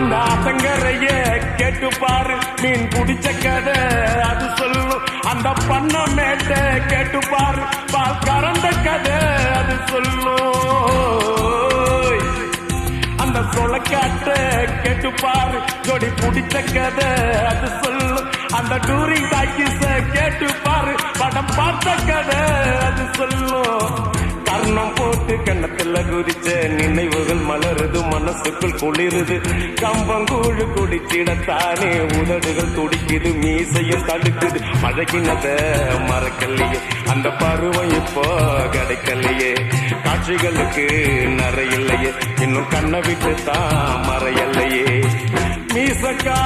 அந்த ஆத்தங்கரைய கேட்டு பாரு, மீன் குடிச்ச கதை அது சொல்லும். அந்த பண்ண மேட்ட கேட்டு பாரு, பால் கறந்த கதை அது சொல்லும். அந்த சொலக்காட்ட கேட்டு பாரு, ஜோடி பிடிச்ச கதை அது சொல்லும். அந்த டூரிங் டாக்கிஸ கேட்டு பாரு, படம் பார்த்த கதை அது சொல்லும். கர்ணம் போட்டு கண்ணத்துல குதிச்ச நினைவுகள் மலருது, மனசுக்குள் குளிருது. கம்பங்கூழு குடிச்சிடத்தானே உதடுகள் துடிக்குது, மீசையும் தடுக்குது. பழகினத மறக்கலையே, அந்த பருவம் இப்போ கிடைக்கலையே. காட்சிகளுக்கு நிறையில்லையே, இன்னும் கண்ணை விட்டு தான் மறையலையே. மீசக்கா